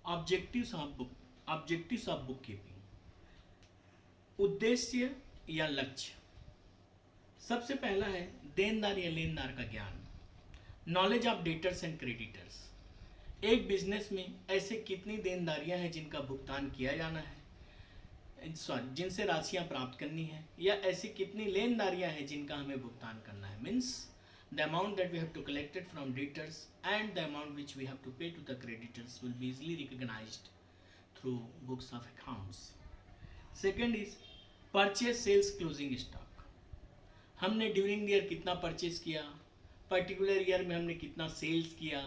Objectives of book keeping, उद्देश्य या लक्ष्य। सबसे पहला है देनदार या लेनदार का ज्ञान, knowledge of debtors and creditors. एक बिजनेस में ऐसे कितनी देनदारियां हैं जिनका भुगतान किया जाना है, जिनसे राशियां प्राप्त करनी है, या ऐसी कितनी लेनदारियां हैं जिनका हमें भुगतान करना है। Means the amount that we have to collected from debtors and the amount which we have to pay to the creditors will be easily recognised through books of accounts. Second is purchase sales closing stock. हमने during the year कितना purchase किया, particular year में हमने कितना sales किया,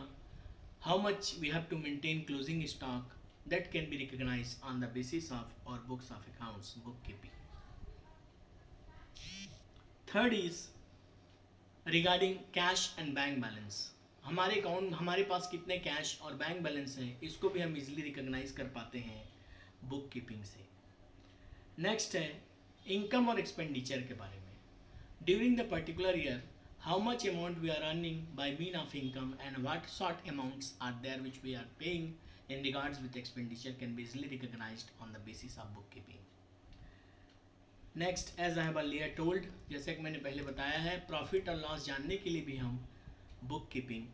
how much we have to maintain closing stock, that can be recognized on the basis of our books of accounts bookkeeping. Third is regarding cash and bank balance. हमारे पास कितने cash और bank balance है, इसको भी हम easily recognise कर पाते हैं बुक कीपिंग से। नेक्स्ट है इनकम और एक्सपेंडिचर के बारे में। During the particular year how much amount we are earning by mean of income and what sort amounts are there which we are paying in regards with expenditure can be easily recognized on the basis of bookkeeping. Next, as I have earlier told, जैसे कि मैंने पहले बताया है, profit और loss जानने के लिए भी हम बुक कीपिंग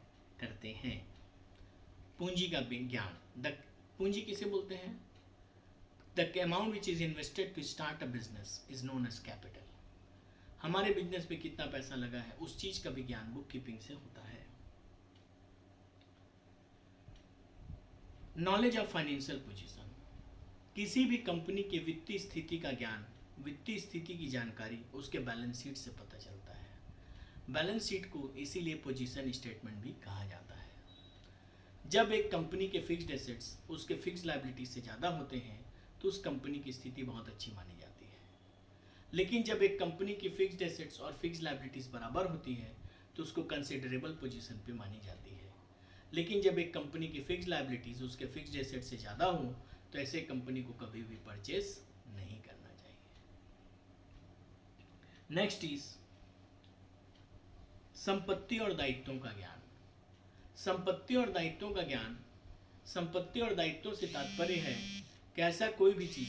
करते हैं। पूंजी का ज्ञान, पूंजी किसे बोलते हैं? The amount which is invested to start a business is known as capital. हमारे बिजनेस में कितना पैसा लगा है, उस चीज का भी ज्ञान बुक कीपिंग से होता है। नॉलेज ऑफ फाइनेंशियल पोजीशन, किसी भी कंपनी की वित्तीय स्थिति का ज्ञान, वित्तीय स्थिति की जानकारी उसके बैलेंस शीट से पता चलता है। बैलेंस शीट को इसीलिए पोजीशन स्टेटमेंट भी कहा जाता है। जब एक कंपनी के फिक्स्ड एसेट्स उसके फिक्स्ड लायबिलिटी से ज़्यादा होते हैं तो उस कंपनी की स्थिति बहुत अच्छी मानी जाती है। लेकिन जब एक कंपनी की फिक्स्ड एसेट्स और फिक्स्ड लायबिलिटीज बराबर होती है तो उसको कंसिडरेबल पोजीशन पे मानी जाती है। लेकिन जब एक कंपनी की फिक्स्ड लायबिलिटीज उसके फिक्स्ड एसेट से ज़्यादा हो तो ऐसे कंपनी को कभी भी परचेस नहीं करना चाहिए। नेक्स्ट इज संपत्ति और दायित्वों का ज्ञान। संपत्ति और दायित्वों का ज्ञान, संपत्ति और दायित्वों से तात्पर्य है कि ऐसा कोई भी चीज